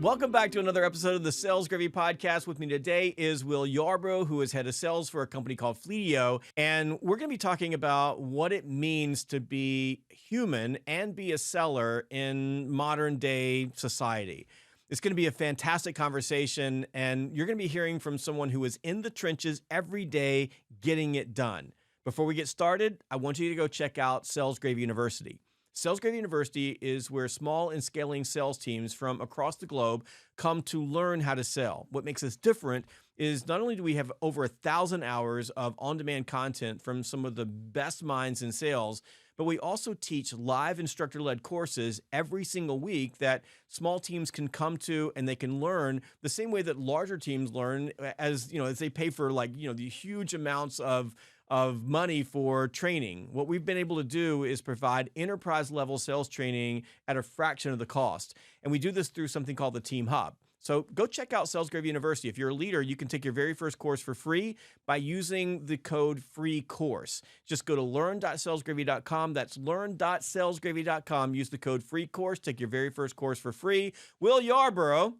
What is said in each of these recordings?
Welcome back to another episode of the Sales Gravy Podcast. With me today is Will Yarbrough, who is head of sales for a company called Fleetio. And we're going to be talking about what it means to be human and be a seller in modern day society. It's going to be a fantastic conversation, and you're going to be hearing from someone who is in the trenches every day getting it done. Before we get started, I want you to go check out Sales Gravy University. Sales Gravy University is where small and scaling sales teams from across the globe come to learn how to sell. What makes us different is not only do we have over 1,000 hours of on-demand content from some of the best minds in sales, but we also teach live instructor-led courses every single week that small teams can come to, and they can learn the same way that larger teams learn, as they pay for the huge amounts of money for training. What we've been able to do is provide enterprise level sales training at a fraction of the cost. And we do this through something called the Team Hub. So go check out Sales Gravy University. If you're a leader, you can take your very first course for free by using the code FREECOURSE. Just go to learn.salesgravy.com. That's learn.salesgravy.com. Use the code FREECOURSE. Take your very first course for free. Will Yarbrough,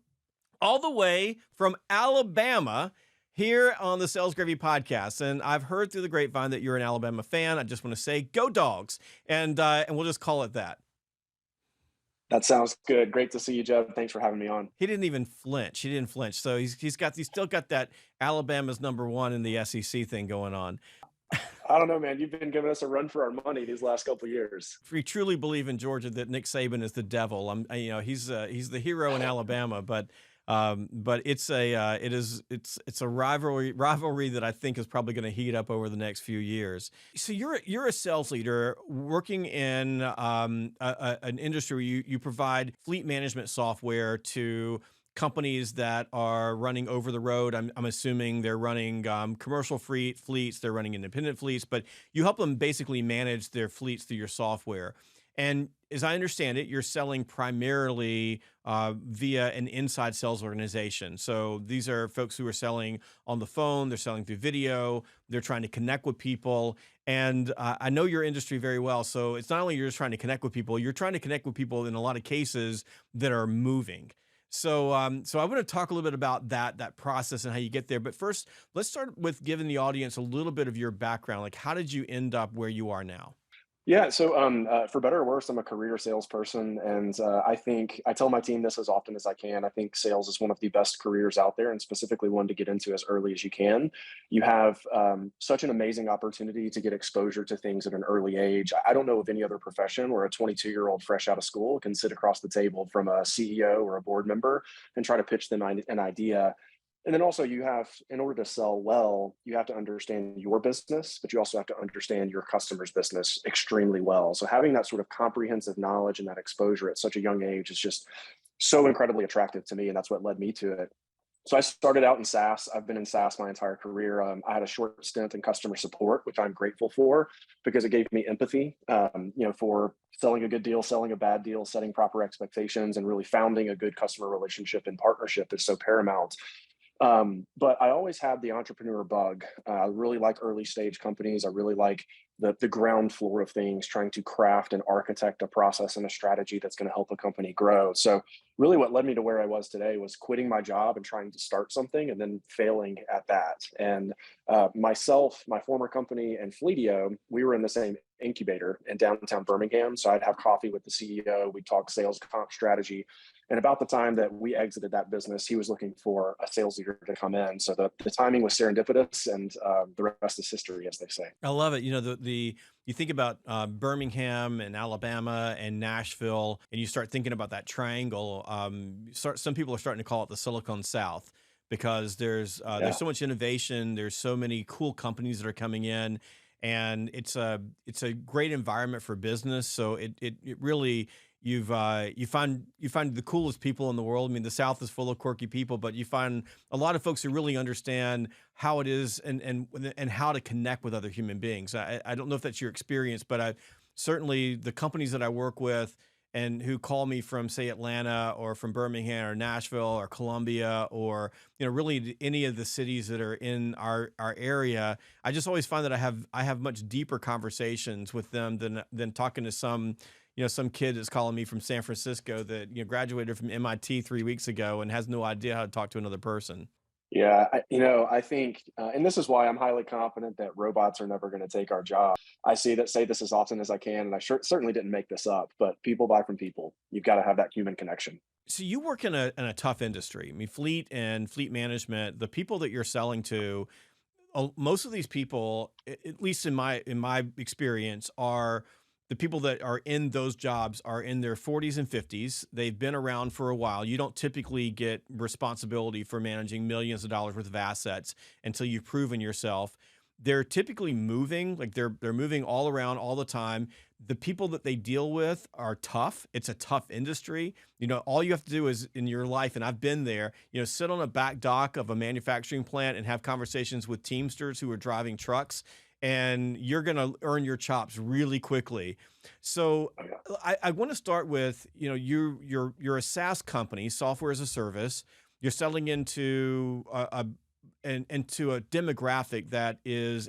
all the way from Alabama, here on the Sales Gravy Podcast. And I've heard through the grapevine that you're an Alabama fan. I just want to say, go Dogs. And we'll just call it that. That sounds good. Great to see you, Jeb. Thanks for having me on. He didn't even flinch. He didn't flinch. So he's still got that Alabama's #1 in the SEC thing going on. I don't know, man. You've been giving us a run for our money these last couple of years. If we truly believe in Georgia that Nick Saban is the devil, he's the hero in Alabama, but it's a rivalry that I think is probably going to heat up over the next few years. So you're a sales leader working in an industry where you provide fleet management software to companies that are running over the road. I'm assuming they're running commercial fleets, they're running independent fleets, but you help them basically manage their fleets through your software. And as I understand it, you're selling primarily via an inside sales organization. So these are folks who are selling on the phone, they're selling through video, they're trying to connect with people. And I know your industry very well. So it's not only you're just trying to connect with people, you're trying to connect with people in a lot of cases that are moving. So I want to talk a little bit about that process and how you get there. But first, let's start with giving the audience a little bit of your background. Like, how did you end up where you are now? Yeah, so for better or worse, I'm a career salesperson, and I think I tell my team this as often as I can. I think sales is one of the best careers out there, and specifically one to get into as early as you can. You have such an amazing opportunity to get exposure to things at an early age. I don't know of any other profession where a 22-year-old fresh out of school can sit across the table from a CEO or a board member and try to pitch them an idea. And then also in order to sell well, you have to understand your business, but you also have to understand your customer's business extremely well. So having that sort of comprehensive knowledge and that exposure at such a young age is just so incredibly attractive to me. And that's what led me to it. So I started out in SaaS. I've been in SaaS my entire career. I had a short stint in customer support, which I'm grateful for because it gave me empathy, for selling a good deal, selling a bad deal, setting proper expectations, and really founding a good customer relationship and partnership is so paramount. But I always had the entrepreneur bug. I really like early stage companies. I really like the ground floor of things, trying to craft and architect a process and a strategy that's going to help a company grow. So really what led me to where I was today was quitting my job and trying to start something and then failing at that. And myself, my former company, and Fleetio, we were in the same incubator in downtown Birmingham. So I'd have coffee with the CEO. We'd talk sales comp strategy. And about the time that we exited that business, he was looking for a sales leader to come in. So the timing was serendipitous, and the rest is history, as they say. I love it. You think about Birmingham and Alabama and Nashville, and you start thinking about that triangle. Some people are starting to call it the Silicon South because there's so much innovation. There's so many cool companies that are coming in, and it's a great environment for business. So it really. You find the coolest people in the world. I mean, the South is full of quirky people, but you find a lot of folks who really understand how it is and how to connect with other human beings. I don't know if that's your experience, but certainly the companies that I work with and who call me from, say, Atlanta or from Birmingham or Nashville or Columbia or really any of the cities that are in our area, I just always find that I have much deeper conversations with them than talking to some some kid is calling me from San Francisco that, graduated from MIT 3 weeks ago and has no idea how to talk to another person. Yeah, I think, and this is why I'm highly confident that robots are never going to take our job. I say this as often as I can, and I certainly didn't make this up. But people buy from people. You've got to have that human connection. So you work in a tough industry. I mean, fleet and fleet management, the people that you're selling to, most of these people, at least in my experience, are the people that are in those jobs are in their 40s and 50s. They've been around for a while. You don't typically get responsibility for managing millions of dollars worth of assets until you've proven yourself. They're typically moving, like they're moving all around all the time. The people that they deal with are tough. It's a tough industry. All you have to do is in your life, and I've been there, sit on a back dock of a manufacturing plant and have conversations with Teamsters who are driving trucks, and you're going to earn your chops really quickly. So Oh, yeah. I want to start with, you're a SaaS company, software as a service. You're selling into a demographic that is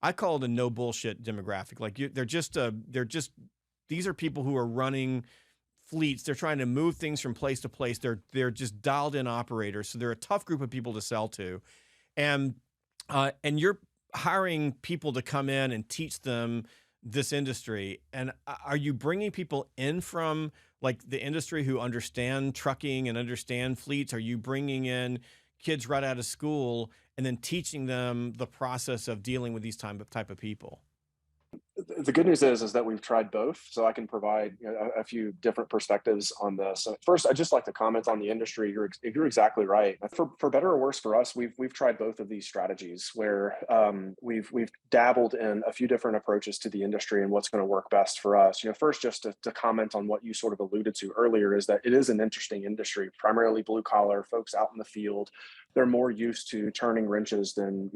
I call it a no bullshit demographic. Like these are people who are running fleets. They're trying to move things from place to place. They're just dialed in operators. So they're a tough group of people to sell to. And and you're hiring people to come in and teach them this industry. And are you bringing people in from like the industry who understand trucking and understand fleets? Are you bringing in kids right out of school and then teaching them the process of dealing with these type of people? The good news is that we've tried both, so I can provide a few different perspectives on this. So first, I just like to comment on the industry. You're exactly right. For better or worse, for us, we've tried both of these strategies where we've dabbled in a few different approaches to the industry and what's going to work best for us. First, just to comment on what you sort of alluded to earlier, is that it is an interesting industry, primarily blue collar folks out in the field. They're more used to turning wrenches than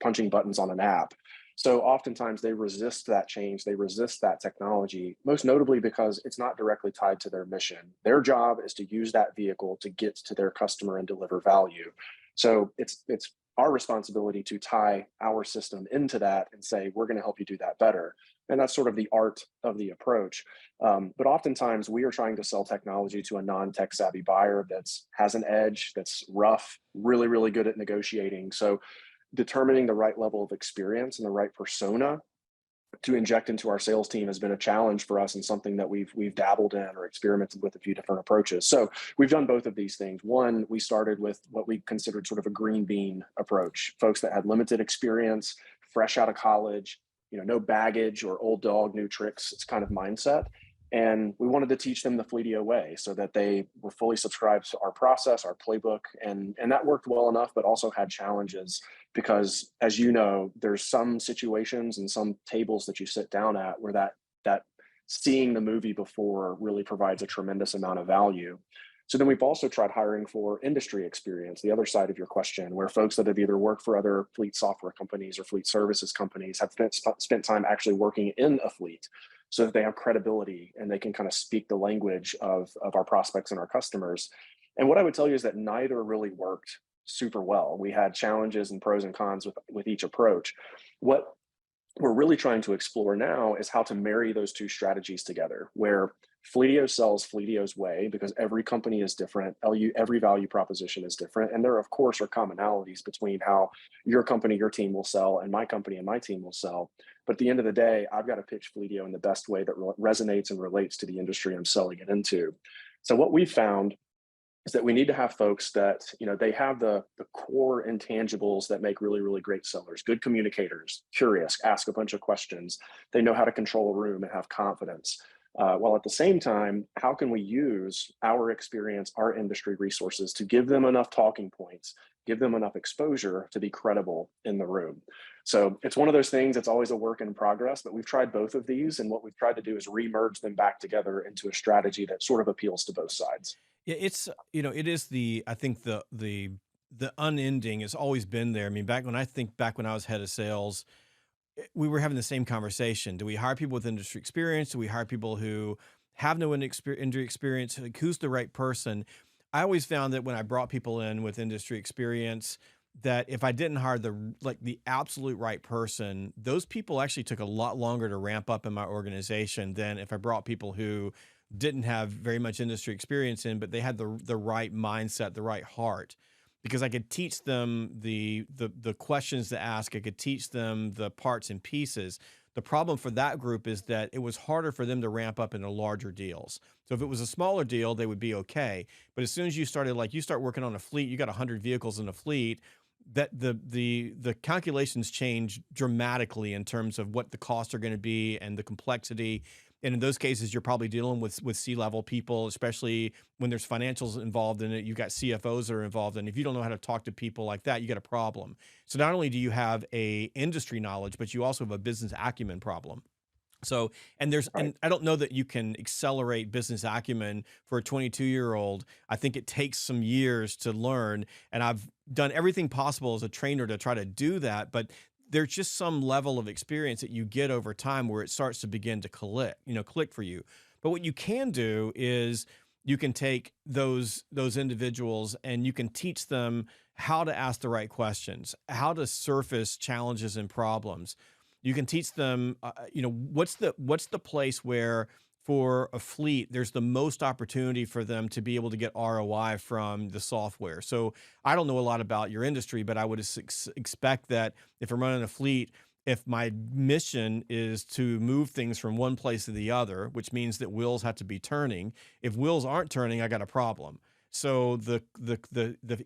punching buttons on an app. So oftentimes they resist that change, they resist that technology, most notably because it's not directly tied to their mission. Their job is to use that vehicle to get to their customer and deliver value. So it's our responsibility to tie our system into that and say, we're going to help you do that better. And that's sort of the art of the approach. But oftentimes we are trying to sell technology to a non-tech savvy buyer that's has an edge, that's rough, really, really good at negotiating. So determining the right level of experience and the right persona to inject into our sales team has been a challenge for us and something that we've dabbled in or experimented with a few different approaches. So we've done both of these things. One, we started with what we considered sort of a green bean approach, folks that had limited experience, fresh out of college, no baggage or old dog, new tricks. It's kind of mindset. And we wanted to teach them the Fleetio way so that they were fully subscribed to our process, our playbook, and that worked well enough, but also had challenges because, as you know, there's some situations and some tables that you sit down at where that seeing the movie before really provides a tremendous amount of value. So then we've also tried hiring for industry experience, the other side of your question, where folks that have either worked for other fleet software companies or fleet services companies have spent time actually working in a fleet so that they have credibility and they can kind of speak the language of our prospects and our customers. And what I would tell you is that neither really worked super well. We had challenges and pros and cons with each approach. What we're really trying to explore now is how to marry those two strategies together, where Fleetio sells Fleetio's way because every company is different, every value proposition is different, and there, of course, are commonalities between how your company, your team will sell, and my company and my team will sell. But at the end of the day, I've got to pitch Fleetio in the best way that resonates and relates to the industry I'm selling it into. So what we've found is that we need to have folks that, they have the core intangibles that make really, really great sellers, good communicators, curious, ask a bunch of questions. They know how to control a room and have confidence. While at the same time, how can we use our experience, our industry resources to give them enough talking points, give them enough exposure to be credible in the room? So it's one of those things, it's always a work in progress, but we've tried both of these. And what we've tried to do is remerge them back together into a strategy that sort of appeals to both sides. Yeah, it is I think the unending has always been there. I mean, back when I was head of sales, we were having the same conversation. Do we hire people with industry experience? Do we hire people who have no industry experience? Like, who's the right person? I always found that when I brought people in with industry experience, that if I didn't hire the absolute right person, those people actually took a lot longer to ramp up in my organization than if I brought people who didn't have very much industry experience in, but they had the right mindset, the right heart, because I could teach them the questions to ask. I could teach them the parts and pieces. The problem for that group is that it was harder for them to ramp up into larger deals. So if it was a smaller deal, they would be okay. But as soon as you started, like you start working on a fleet, you got 100 vehicles in a fleet, that the calculations change dramatically in terms of what the costs are going to be and the complexity. And in those cases, you're probably dealing with C-level people, especially when there's financials involved in it. You've got CFOs that are involved, and if you don't know how to talk to people like that, you got a problem. So not only do you have a industry knowledge, but you also have a business acumen problem. So, and Right. I don't know that you can accelerate business acumen for a 22-year-old. I think it takes some years to learn, and I've done everything possible as a trainer to try to do that, but there's just some level of experience that you get over time where it starts to begin to click for you. But what you can do is you can take those individuals and you can teach them how to ask the right questions, how to surface challenges and problems. You can teach them, what's the place where for a fleet there's the most opportunity for them to be able to get ROI from the software. So I don't know a lot about your industry, but I would expect that if I'm running a fleet, if my mission is to move things from one place to the other, which means that wheels have to be turning. If wheels aren't turning, I got a problem. So the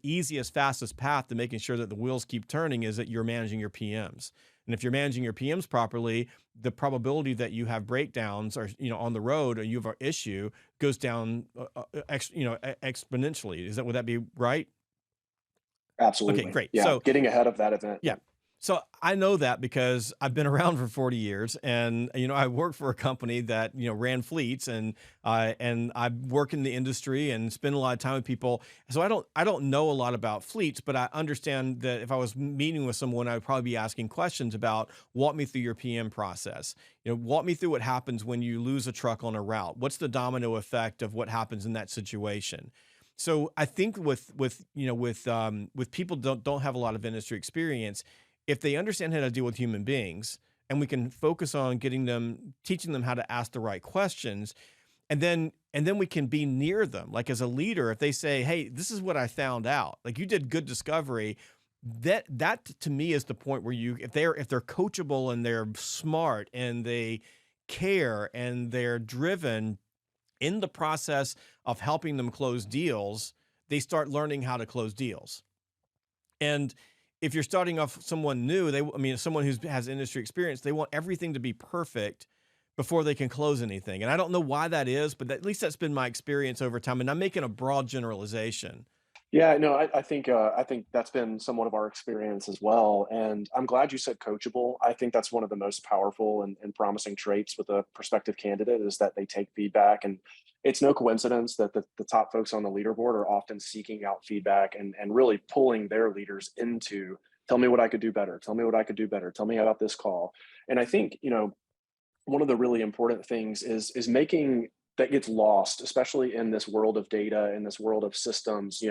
easiest, fastest path to making sure that the wheels keep turning is that you're managing your PMs. And if you're managing your PMs properly, the probability that you have breakdowns or on the road or you have an issue goes down exponentially. Would that be right? Okay, Absolutely. great. Yeah. So Getting ahead of that event. yeah. So I know that because I've been around for 40 years, and I worked for a company that ran fleets, and I work in the industry and spend a lot of time with people. So I don't know a lot about fleets, but I understand that if I was meeting with someone, I would probably be asking questions about walk me through your PM process. Walk me through what happens when you lose a truck on a route. What's the domino effect of what happens in that situation? So I think with people don't have a lot of industry experience, if they understand how to deal with human beings, and we can focus on teaching them how to ask the right questions, and then we can be near them. Like as a leader, if they say, "Hey, this is what I found out," like you did good discovery, that to me is the point where if they're coachable and they're smart and they care and they're driven in the process of helping them close deals, they start learning how to close deals. And if you're starting off someone new, someone who has industry experience, they want everything to be perfect before they can close anything. And I don't know why that is, but at least that's been my experience over time. And I'm making a broad generalization. Yeah, no, I think that's been somewhat of our experience as well. And I'm glad you said coachable. I think that's one of the most powerful and promising traits with a prospective candidate is that they take feedback. And it's no coincidence that the top folks on the leaderboard are often seeking out feedback and really pulling their leaders into tell me what I could do better, tell me what I could do better, tell me about this call. And I think, one of the really important things is making that gets lost, especially in this world of data, in this world of systems.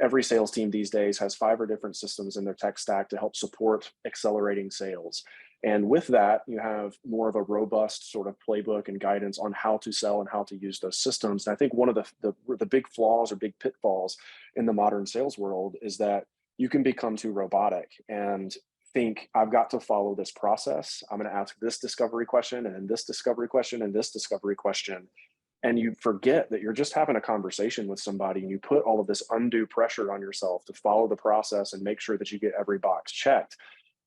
Every sales team these days has 5 or different systems in their tech stack to help support accelerating sales. And with that, you have more of a robust sort of playbook and guidance on how to sell and how to use those systems. And I think one of the big flaws or big pitfalls in the modern sales world is that you can become too robotic and think I've got to follow this process. I'm going to ask this discovery question and then this discovery question and this discovery question. And you forget that you're just having a conversation with somebody and you put all of this undue pressure on yourself to follow the process and make sure that you get every box checked.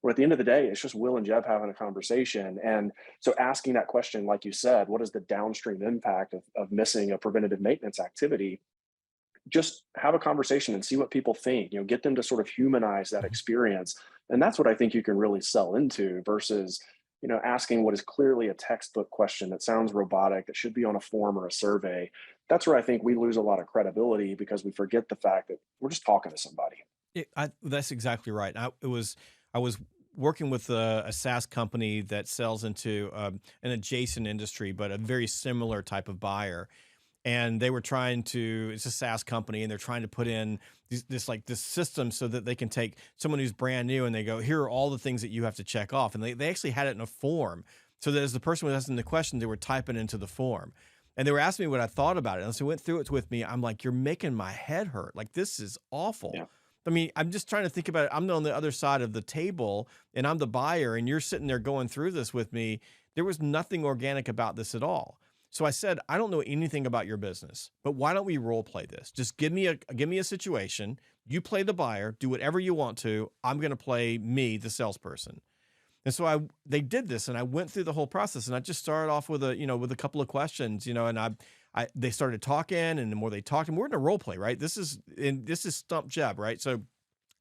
Where at the end of the day, it's just Will and Jeb having a conversation. And so asking that question, like you said, what is the downstream impact of missing a preventative maintenance activity? Just have a conversation and see what people think, get them to sort of humanize that Mhm. experience. And that's what I think you can really sell into versus, asking what is clearly a textbook question that sounds robotic, that should be on a form or a survey. That's where I think we lose a lot of credibility because we forget the fact that we're just talking to somebody. That's exactly right. I was working with a SaaS company that sells into an adjacent industry, but a very similar type of buyer. and they were trying to, it's a SaaS company, and they're trying to put in this system so that they can take someone who's brand new and they go, here are all the things that you have to check off. And they actually had it in a form so that as the person was asking the question, they were typing into the form. And they were asking me what I thought about it. And so they went through it with me. I'm like, you're making my head hurt. Like, this is awful. Yeah. I mean, I'm just trying to think about it. I'm on the other side of the table and I'm the buyer, and you're sitting there going through this with me. There was nothing organic about this at all. So I said, I don't know anything about your business, but why don't we role play this? Just give me a situation. You play the buyer, do whatever you want to. I'm going to play me, the salesperson. And so they did this, and I went through the whole process, and I just started off with a couple of questions, and they started talking, and the more they talked, and we're in a role play, right? This is Stump Jeb, right? So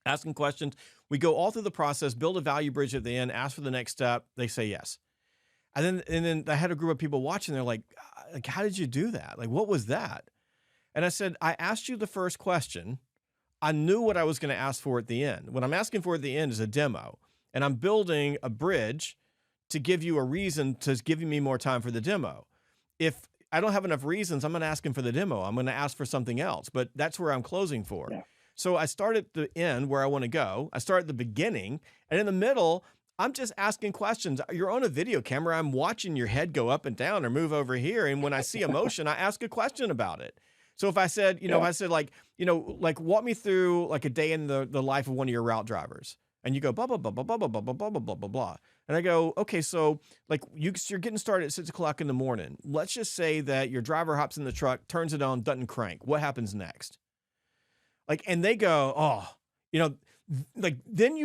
asking questions, we go all through the process, build a value bridge at the end, ask for the next step. They say yes. And then I had a group of people watching. They're like, how did you do that? Like, what was that? And I said, I asked you the first question. I knew what I was going to ask for at the end. What I'm asking for at the end is a demo. And I'm building a bridge to give you a reason to give me more time for the demo. If I don't have enough reasons, I'm not asking for the demo. I'm going to ask for something else. But that's where I'm closing for. Yeah. So I start at the end where I want to go. I start at the beginning. And in the middle, I'm just asking questions. You're on a video camera. I'm watching your head go up and down or move over here. And when I see emotion, I ask a question about it. So if I said, if I said like walk me through like a day in the life of one of your route drivers, and you go blah blah blah blah blah blah blah blah blah blah blah blah, and I go, okay, so like you're getting started at 6 o'clock in the morning. Let's just say that your driver hops in the truck, turns it on, doesn't crank. What happens next? Like, and they go, oh, like then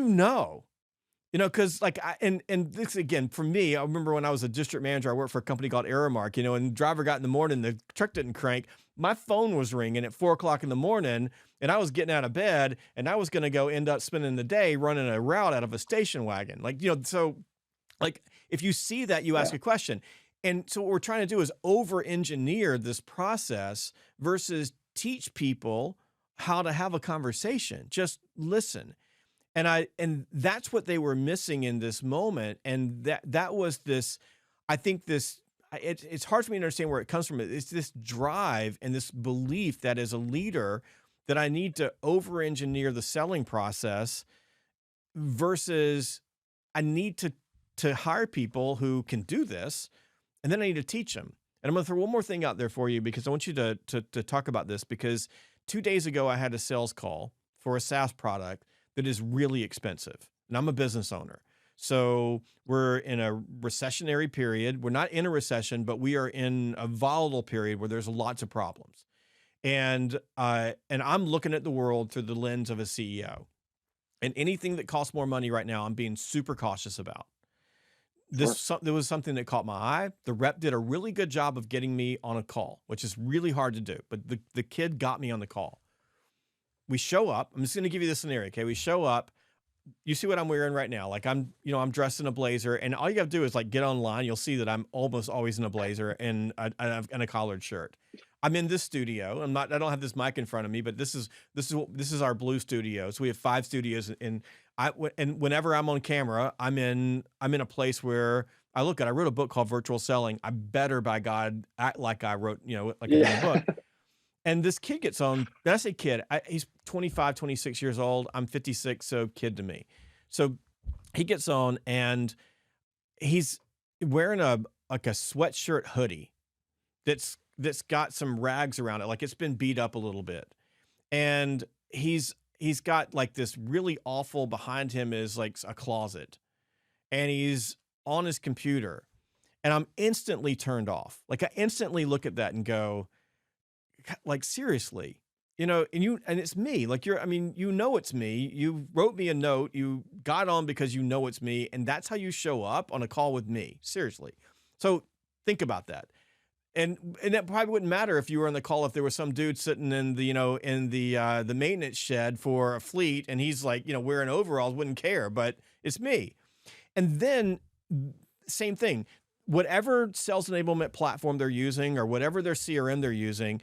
because like and this again for me, I remember when I was a district manager, I worked for a company called Aramark, and the driver got in the morning, the truck didn't crank. My phone was ringing at 4 o'clock in the morning, and I was getting out of bed, and I was going to go end up spending the day running a route out of a station wagon. Like, so like if you see that, you ask a question. And so what we're trying to do is over-engineer this process versus teach people how to have a conversation. Just listen. And that's what they were missing in this moment. And that was this, I think it's hard for me to understand where it comes from. It's this drive and this belief that as a leader that I need to over-engineer the selling process versus I need to hire people who can do this, and then I need to teach them. And I'm going to throw one more thing out there for you because I want you to talk about this, because 2 days ago I had a sales call for a SaaS product that is really expensive, and I'm a business owner. So we're in a recessionary period. We're not in a recession, but we are in a volatile period where there's lots of problems. And I'm looking at the world through the lens of a CEO. And anything that costs more money right now, I'm being super cautious about. There was something that caught my eye. The rep did a really good job of getting me on a call, which is really hard to do. But the kid got me on the call. We show up. I'm just going to give you the scenario. Okay. We show up. You see what I'm wearing right now. Like I'm dressed in a blazer, and all you got to do is like get online. You'll see that I'm almost always in a blazer and a collared shirt. I'm in this studio. I don't have this mic in front of me, but this is our blue studio. So we have 5 studios, and whenever I'm on camera, I'm in a place where I wrote a book called Virtual Selling. I better by God act like I wrote, like I did in the book. And this kid gets on, and I say kid, he's 25, 26 years old. I'm 56, so kid to me. So he gets on, and he's wearing a sweatshirt hoodie that's got some rags around it. Like it's been beat up a little bit. And he's got like this really awful, behind him is like a closet. And he's on his computer. And I'm instantly turned off. Like I instantly look at that and go, like, seriously, and it's me. Like it's me. You wrote me a note. You got on because it's me. And that's how you show up on a call with me. Seriously. So think about that. And that probably wouldn't matter if you were on the call, if there was some dude sitting in the maintenance shed for a fleet, and he's like, wearing overalls, wouldn't care, but it's me. And then same thing. Whatever sales enablement platform they're using or whatever their CRM they're using,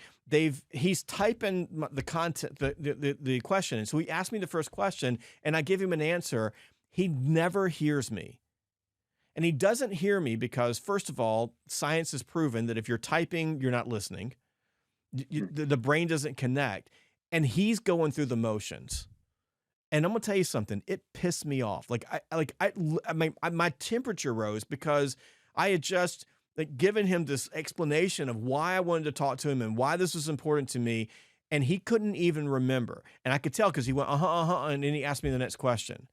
he's typing the content, the question. And so he asked me the first question, and I give him an answer. He never hears me. And he doesn't hear me because, first of all, science has proven that if you're typing, you're not listening. The brain doesn't connect, and he's going through the motions. And I'm gonna tell you something. It pissed me off. My temperature rose because I had just given him this explanation of why I wanted to talk to him and why this was important to me, and he couldn't even remember. And I could tell because he went and then he asked me the next question.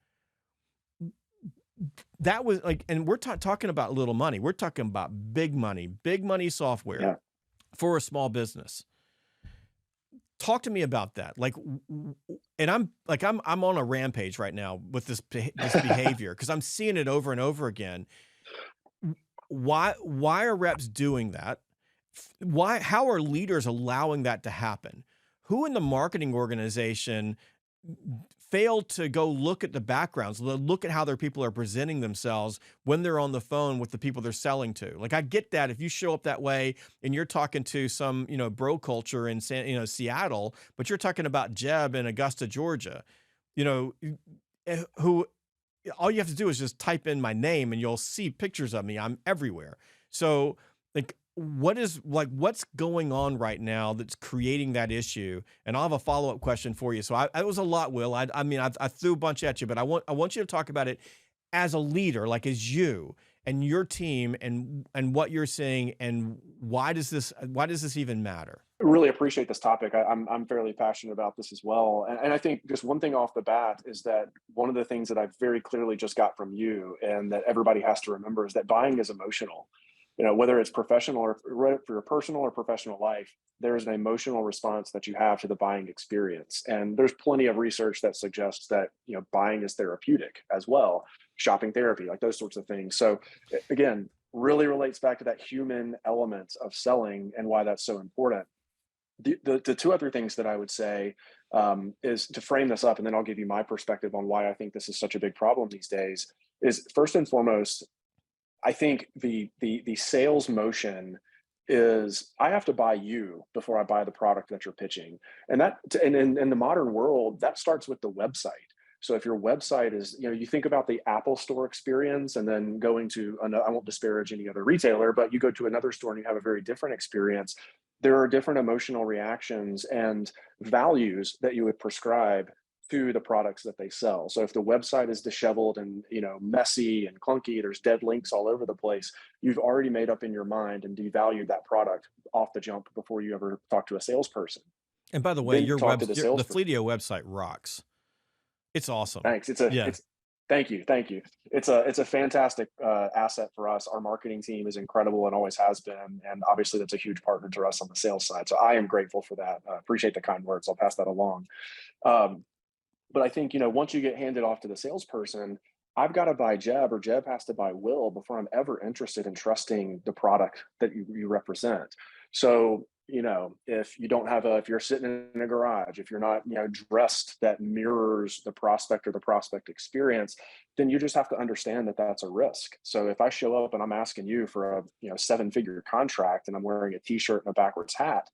That was and we're talking about little money. We're talking about big money software for a small business. Talk to me about that. And I'm on a rampage right now with this behavior because I'm seeing it over and over again. Why are reps doing that? How are leaders allowing that to happen? Who in the marketing organization failed to go look at the backgrounds, look at how their people are presenting themselves when they're on the phone with the people they're selling to? I get that if you show up that way and you're talking to some, bro culture in Seattle, but you're talking about Jeb in Augusta, Georgia, who all you have to do is just type in my name and you'll see pictures of me. I'm everywhere. So what's going on right now that's creating that issue? And I'll have a follow-up question for you. So it was a lot, Will. I threw a bunch at you, but I want you to talk about it as a leader, as you and your team and what you're seeing, and why does this even matter? Really appreciate this topic. I'm fairly passionate about this as well. And I think just one thing off the bat is that one of the things that I've very clearly just got from you and that everybody has to remember is that buying is emotional. Whether it's professional or for your personal or professional life, there's an emotional response that you have to the buying experience. And there's plenty of research that suggests that, buying is therapeutic as well, shopping therapy, those sorts of things. So again, really relates back to that human element of selling and why that's so important. The two other things that I would say is to frame this up, and then I'll give you my perspective on why I think this is such a big problem these days, is first and foremost, I think the sales motion is I have to buy you before I buy the product that you're pitching. And in the modern world, that starts with the website. So if your website is, you think about the Apple Store experience and then going to, I won't disparage any other retailer, but you go to another store and you have a very different experience. There are different emotional reactions and values that you would prescribe to the products that they sell. So if the website is disheveled and messy and clunky, there's dead links all over the place, you've already made up in your mind and devalued that product off the jump before you ever talk to a salesperson. And by the way, the Fleetio website rocks. It's awesome. Thanks. Thank you. It's a fantastic asset for us. Our marketing team is incredible and always has been. And obviously that's a huge partner to us on the sales side. So I am grateful for that. Appreciate the kind words. I'll pass that along. But I think, once you get handed off to the salesperson, I've got to buy Jeb or Jeb has to buy Will before I'm ever interested in trusting the product that you represent. So, if you don't have if you're sitting in a garage, if you're not, dressed that mirrors the prospect or the prospect experience, then you just have to understand that that's a risk. So if I show up and I'm asking you for a, 7-figure contract and I'm wearing a t-shirt and a backwards hat,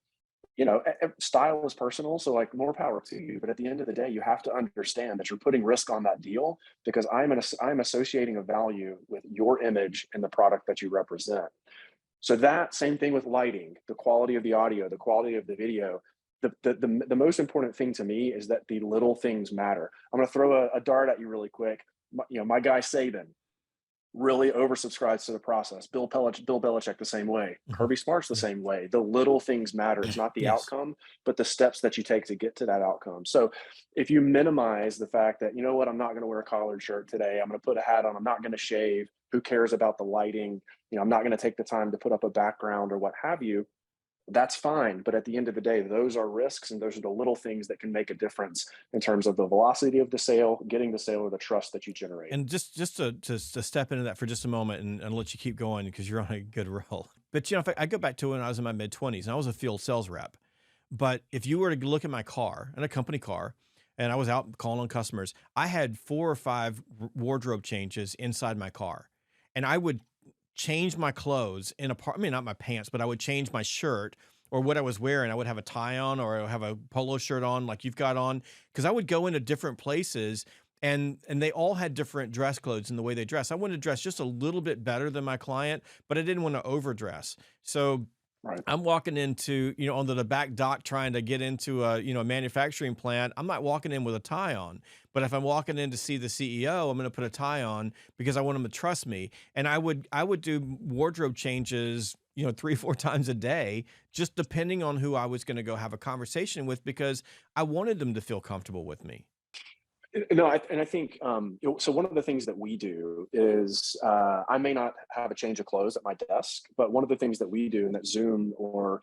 style is personal. So more power to you. But at the end of the day, you have to understand that you're putting risk on that deal because I'm associating a value with your image and the product that you represent. So that same thing with lighting, the quality of the audio, the quality of the video. The most important thing to me is that the little things matter. I'm going to throw a dart at you really quick. My guy Saban really oversubscribes to the process. Bill Belichick the same way. Kirby Smart's the same way. The little things matter. It's not the outcome, but the steps that you take to get to that outcome. So if you minimize the fact that, I'm not going to wear a collared shirt today. I'm going to put a hat on. I'm not going to shave. Who cares about the lighting? I'm not going to take the time to put up a background or what have you. That's fine. But at the end of the day, those are risks and those are the little things that can make a difference in terms of the velocity of the sale, getting the sale, or the trust that you generate. And just to step into that for just a moment and let you keep going because you're on a good roll. But, if I go back to when I was in my mid-20s and I was a field sales rep, but if you were to look at my car, and a company car, and I was out calling on customers, I had 4 or 5 wardrobe changes inside my car. And I would change my clothes not my pants, but I would change my shirt or what I was wearing. I would have a tie on or I would have a polo shirt on like you've got on, because I would go into different places and they all had different dress codes in the way they dress. I wanted to dress just a little bit better than my client, but I didn't want to overdress. So Right. I'm walking into, onto the back dock trying to get into a manufacturing plant. I'm not walking in with a tie on, but if I'm walking in to see the CEO, I'm going to put a tie on because I want him to trust me. And I would do wardrobe changes, 3 or 4 times a day, just depending on who I was going to go have a conversation with, because I wanted them to feel comfortable with me. No, and I think so. One of the things that we do is I may not have a change of clothes at my desk, but one of the things that we do and that Zoom or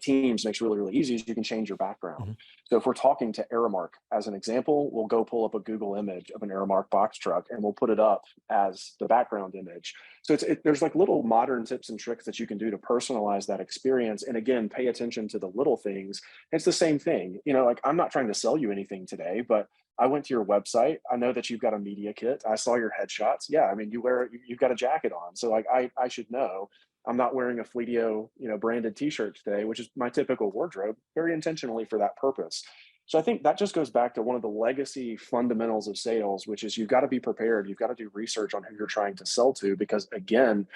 Teams makes really, really easy is you can change your background. Mhm. So if we're talking to Aramark as an example, we'll go pull up a Google image of an Aramark box truck and we'll put it up as the background image. So there's like little modern tips and tricks that you can do to personalize that experience. And again, pay attention to the little things. It's the same thing. Like I'm not trying to sell you anything today, but I went to your website. I know that you've got a media kit. I saw your headshots. Yeah, I mean, you've got a jacket on, so like I should know. I'm not wearing a Fleetio, branded T-shirt today, which is my typical wardrobe, very intentionally for that purpose. So I think that just goes back to one of the legacy fundamentals of sales, which is you've got to be prepared. You've got to do research on who you're trying to sell to, because again,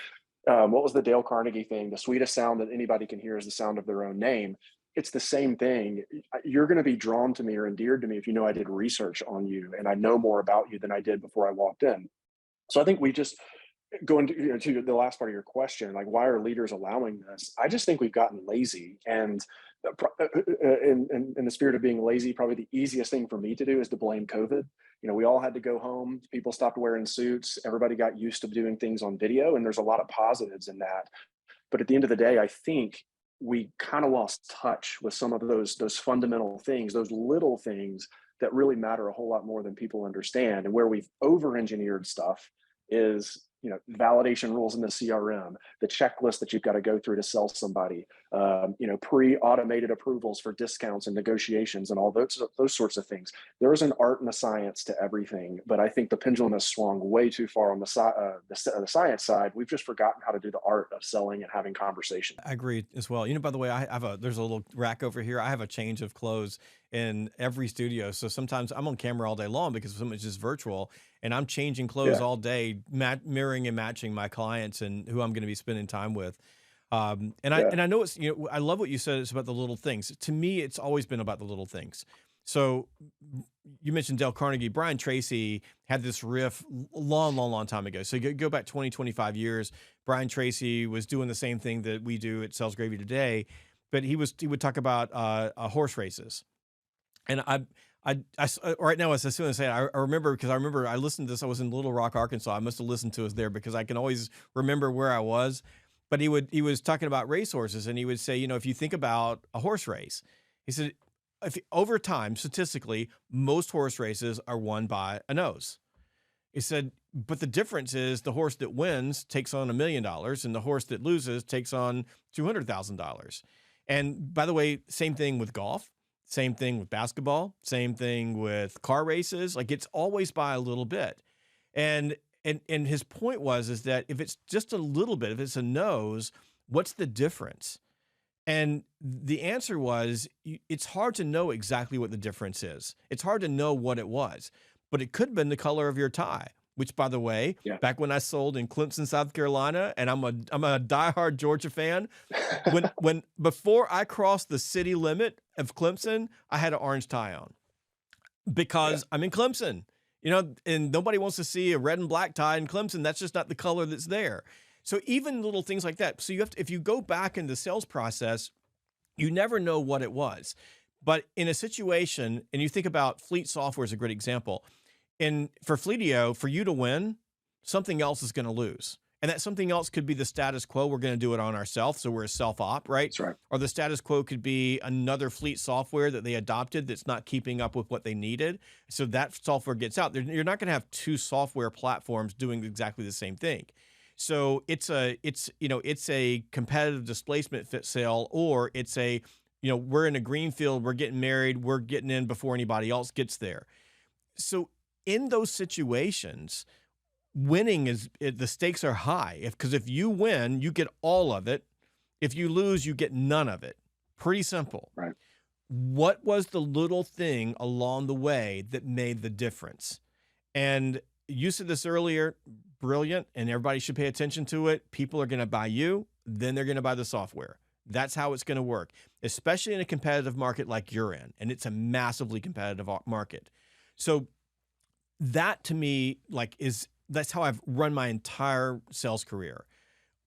what was the Dale Carnegie thing? The sweetest sound that anybody can hear is the sound of their own name. It's the same thing. You're going to be drawn to me or endeared to me if you know I did research on you and I know more about you than I did before I walked in. So I think we just going to the last part of your question, like why are leaders allowing this? I just think we've gotten lazy, and in the spirit of being lazy, probably the easiest thing for me to do is to blame COVID. We all had to go home. People stopped wearing suits. Everybody got used to doing things on video, and there's a lot of positives in that. But at the end of the day, I think we kind of lost touch with some of those fundamental things, those little things that really matter a whole lot more than people understand. And where we've over-engineered stuff is, validation rules in the CRM, the checklist that you've got to go through to sell somebody, pre-automated approvals for discounts and negotiations and all those sorts of things. There is an art and a science to everything, but I think the pendulum has swung way too far on the science side. We've just forgotten how to do the art of selling and having conversation. I agree as well. By the way, there's a little rack over here. I have a change of clothes in every studio. So sometimes I'm on camera all day long because so much is virtual, and I'm changing clothes Yeah. all day, mirroring and matching my clients and who I'm going to be spending time with. And I Yeah. and I know I love what you said. It's about the little things. To me, it's always been about the little things. So you mentioned Dale Carnegie. Brian Tracy had this riff long, long, long time ago. So you go back 20, 25 years. Brian Tracy was doing the same thing that we do at Sales Gravy today, but he would talk about horse races. And right now, as soon as I say it, I remember, because I remember I listened to this. I was in Little Rock, Arkansas. I must have listened to us there because I can always remember where I was. But he was talking about racehorses, and he would say, if you think about a horse race, he said, over time, statistically, most horse races are won by a nose. He said, but the difference is the horse that wins takes on $1 million, and the horse that loses takes on $200,000. And by the way, same thing with golf, same thing with basketball, same thing with car races. Like, it's always by a little bit. And his point is that if it's just a little bit, if it's a nose, what's the difference? And the answer was, it's hard to know exactly what the difference is. It's hard to know what it was, but it could have been the color of your tie, which, by the way, Yeah. back when I sold in Clemson, South Carolina, and I'm a diehard Georgia fan, when before I crossed the city limit of Clemson, I had an orange tie on because I'm in Clemson, and nobody wants to see a red and black tie in Clemson. That's just not the color that's there. So even little things like that. So if you go back in the sales process, you never know what it was. But in a situation, and you think about Fleet Software is a great example. And for Fleetio, for you to win, something else is going to lose. And that something else could be the status quo. We're going to do it on ourselves. So we're a self-op, right? That's right. Or the status quo could be another Fleet software that they adopted that's not keeping up with what they needed. So that software gets out. You're not going to have two software platforms doing exactly the same thing. So it's a competitive displacement fit sale, or it's we're in a green field, we're getting married, we're getting in before anybody else gets there. So in those situations, winning the stakes are high. Because if you win, you get all of it. If you lose, you get none of it. Pretty simple. Right. What was the little thing along the way that made the difference? And you said this earlier, brilliant, and everybody should pay attention to it. People are going to buy you, then they're going to buy the software. That's how it's going to work, especially in a competitive market like you're in. And it's a massively competitive market. So that to me, like, that's how I've run my entire sales career.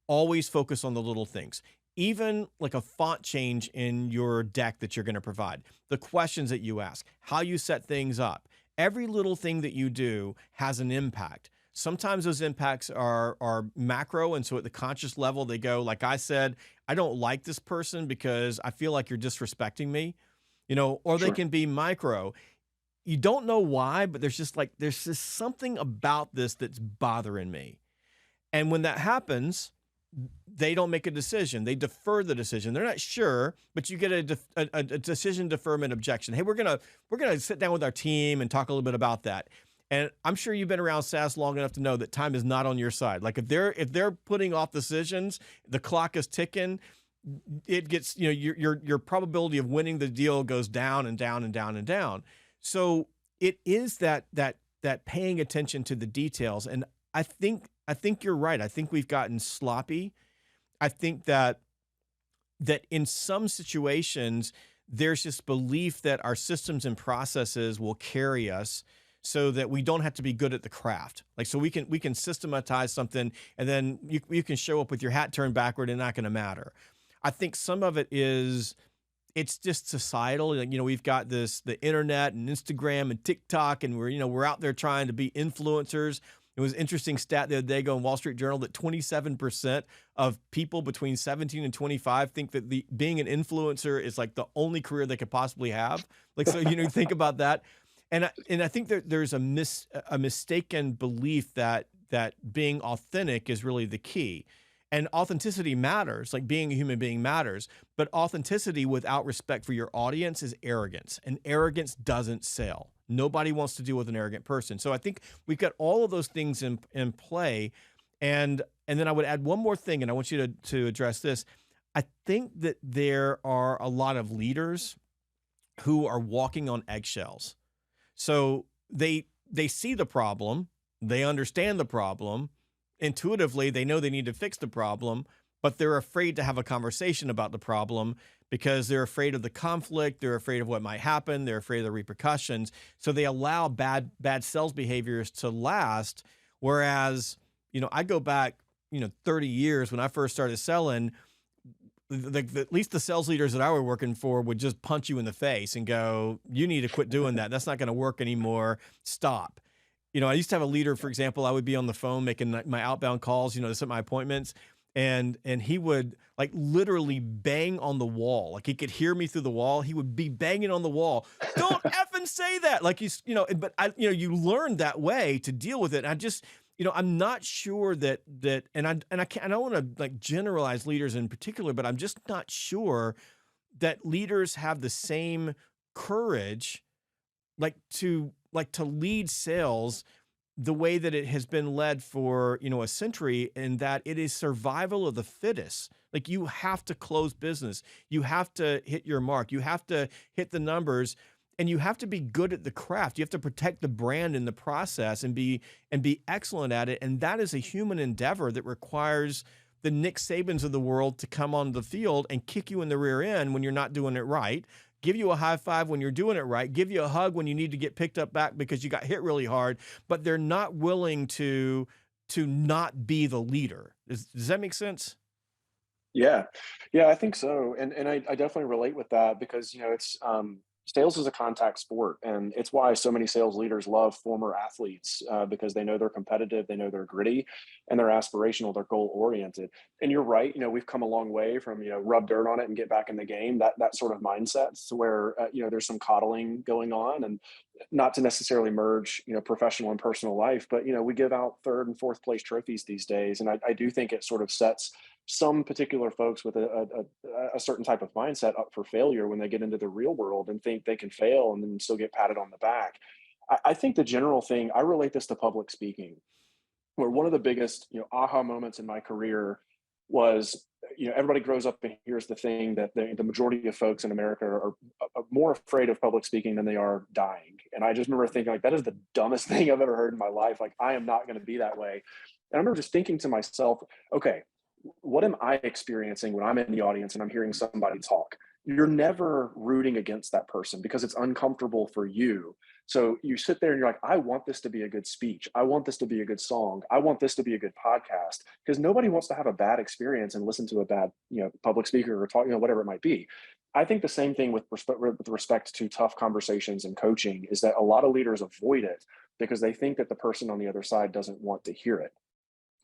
Always focus on the little things. Even like a font change in your deck that you're going to provide, the questions that you ask, how you set things up, every little thing that you do has an impact. Sometimes those impacts are macro, and so at the conscious level, they go, like I said, I don't like this person because I feel like you're disrespecting me, or they Sure. can be micro. You don't know why, but there's just something about this that's bothering me. And when that happens, they don't make a decision. They defer the decision. They're not sure, but you get a decision deferment objection. Hey, we're gonna sit down with our team and talk a little bit about that. And I'm sure you've been around SaaS long enough to know that time is not on your side. Like if they're putting off decisions, the clock is ticking. It gets, your probability of winning the deal goes down and down and down and down. So it is that paying attention to the details. And I think you're right. I think we've gotten sloppy. I think that in some situations, there's this belief that our systems and processes will carry us so that we don't have to be good at the craft. Like, so we can systematize something, and then you can show up with your hat turned backward and not going to matter. I think some of it is, it's just societal. Like, we've got the internet and Instagram and TikTok, and we're out there trying to be influencers. It was an interesting stat the other day going Wall Street Journal that 27% of people between 17 and 25 think that being an influencer is like the only career they could possibly have. Like, so, think about that. And I think there's a mistaken belief that being authentic is really the key. And authenticity matters, like being a human being matters, but authenticity without respect for your audience is arrogance, and arrogance doesn't sell. Nobody wants to deal with an arrogant person. So I think we've got all of those things in play. And then I would add one more thing, and I want you to address this. I think that there are a lot of leaders who are walking on eggshells. So they see the problem, they understand the problem, intuitively, they know they need to fix the problem, but they're afraid to have a conversation about the problem because they're afraid of the conflict. They're afraid of what might happen. They're afraid of the repercussions. So they allow bad sales behaviors to last. Whereas, I go back, 30 years when I first started selling, at least the sales leaders that I were working for would just punch you in the face and go, you need to quit doing that. That's not going to work anymore. Stop. I used to have a leader, for example, I would be on the phone making my outbound calls, to set my appointments. And he would like literally bang on the wall. Like he could hear me through the wall. He would be banging on the wall. Don't effing say that. Like but you learn that way to deal with it. And I just, I'm not sure that, and I don't want to like generalize leaders in particular, but I'm just not sure that leaders have the same courage, to lead sales the way that it has been led for, a century, in that it is survival of the fittest. Like you have to close business. You have to hit your mark. You have to hit the numbers, and you have to be good at the craft. You have to protect the brand in the process and be excellent at it. And that is a human endeavor that requires the Nick Sabans of the world to come on the field and kick you in the rear end when you're not doing it right. Give you a high five when you're doing it right, give you a hug when you need to get picked up back because you got hit really hard, but they're not willing to not be the leader. Does that make sense? Yeah, yeah, I think so, and I definitely relate with that because it's sales is a contact sport, and it's why so many sales leaders love former athletes because they know they're competitive, they know they're gritty, and they're aspirational, they're goal oriented. And you're right, we've come a long way from rub dirt on it and get back in the game. That sort of mindset to where there's some coddling going on, and not to necessarily merge professional and personal life, but we give out third and fourth place trophies these days, and I do think it sort of sets some particular folks with a certain type of mindset up for failure when they get into the real world and think they can fail and then still get patted on the back. I think the general thing, I relate this to public speaking, where one of the biggest aha moments in my career was everybody grows up and hears the thing that the majority of folks in America are more afraid of public speaking than they are dying. And I just remember thinking, like, that is the dumbest thing I've ever heard in my life. Like, I am not going to be that way. And I remember just thinking to myself, okay, what am I experiencing when I'm in the audience and I'm hearing somebody talk? You're never rooting against that person because it's uncomfortable for you. So you sit there and you're like, I want this to be a good speech. I want this to be a good song. I want this to be a good podcast, because nobody wants to have a bad experience and listen to a bad, public speaker or talk, whatever it might be. I think the same thing with respect to tough conversations and coaching is that a lot of leaders avoid it because they think that the person on the other side doesn't want to hear it.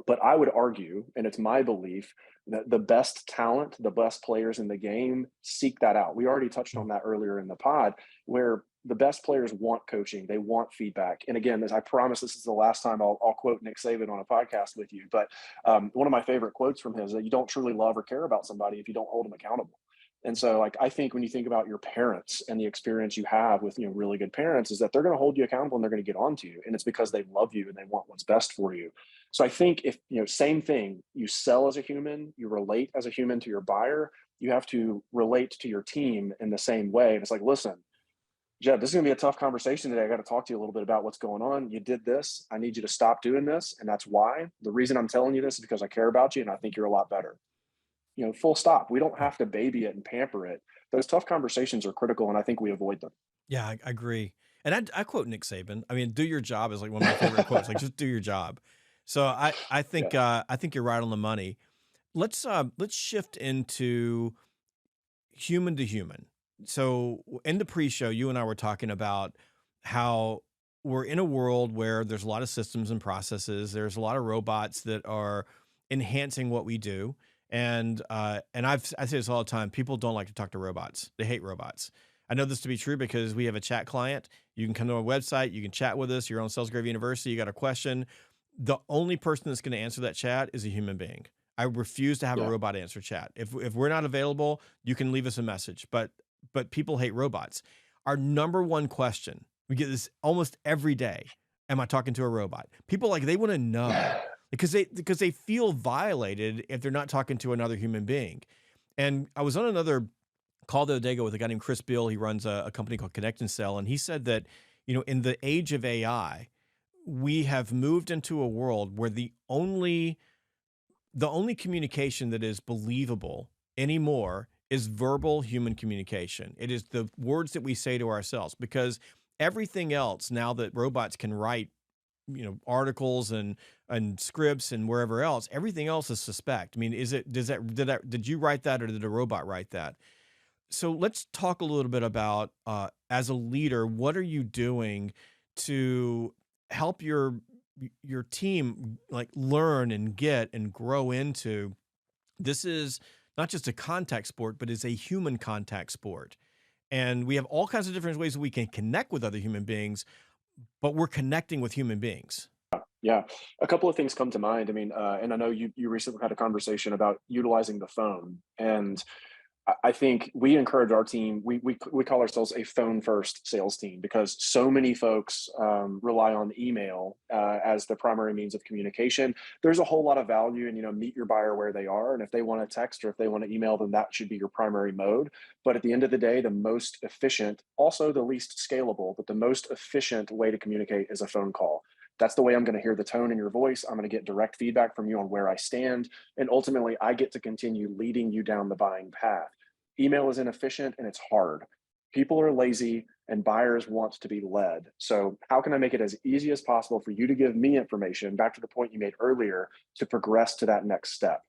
But I would argue, and it's my belief, that the best talent, the best players in the game seek that out. We already touched on that earlier in the pod, where the best players want coaching, they want feedback. And again, as I promise, this is the last time I'll quote Nick Saban on a podcast with you. But one of my favorite quotes from him is that you don't truly love or care about somebody if you don't hold them accountable. And so, like, I think when you think about your parents and the experience you have with, really good parents, is that they're going to hold you accountable and they're going to get onto you. And it's because they love you and they want what's best for you. So I think if, same thing, you sell as a human, you relate as a human to your buyer, you have to relate to your team in the same way. And it's like, listen, Jeb, this is going to be a tough conversation today. I got to talk to you a little bit about what's going on. You did this. I need you to stop doing this. And that's why. The reason I'm telling you this is because I care about you and I think you're a lot better. Full stop. We don't have to baby it and pamper it. Those tough conversations are critical, and I think we avoid them. Yeah, I agree. And I quote Nick Saban. I mean, "Do your job" is like one of my favorite quotes. Like, just do your job. So I think you're right on the money. Let's shift into human to human. So in the pre-show, you and I were talking about how we're in a world where there's a lot of systems and processes. There's a lot of robots that are enhancing what we do. And I say this all the time. People don't like to talk to robots. They hate robots. I know this to be true because we have a chat client. You can come to our website. You can chat with us. You're on Sales Gravy University. You got a question. The only person that's going to answer that chat is a human being. I refuse to have a Yeah. robot answer chat. If we're not available, you can leave us a message. But people hate robots. Our number one question, we get this almost every day. Am I talking to a robot? People, like, they want to know because they feel violated if they're not talking to another human being. And I was on another call the other day ago with a guy named Chris Beall. He runs a company called Connect and Sell, and he said that, in the age of AI, we have moved into a world where the only communication that is believable anymore is verbal human communication. It is the words that we say to ourselves, because everything else, now that robots can write, articles and scripts and wherever else, everything else is suspect. I mean, did you write that, or did a robot write that? So let's talk a little bit about, as a leader, what are you doing to help your team, like, learn and get and grow into, this is not just a contact sport, but it's a human contact sport. And we have all kinds of different ways that we can connect with other human beings, but we're connecting with human beings. Yeah, a couple of things come to mind. I mean, and I know you recently had a conversation about utilizing the phone, and I think we encourage our team. We call ourselves a phone first sales team because so many folks rely on email as the primary means of communication. There's a whole lot of value in meet your buyer where they are, and if they want to text or if they want to email, then that should be your primary mode. But at the end of the day, the most efficient, also the least scalable, but the most efficient way to communicate is a phone call. That's the way I'm going to hear the tone in your voice. I'm going to get direct feedback from you on where I stand. And ultimately, I get to continue leading you down the buying path. Email is inefficient and it's hard. People are lazy and buyers want to be led. So how can I make it as easy as possible for you to give me information, back to the point you made earlier, to progress to that next step?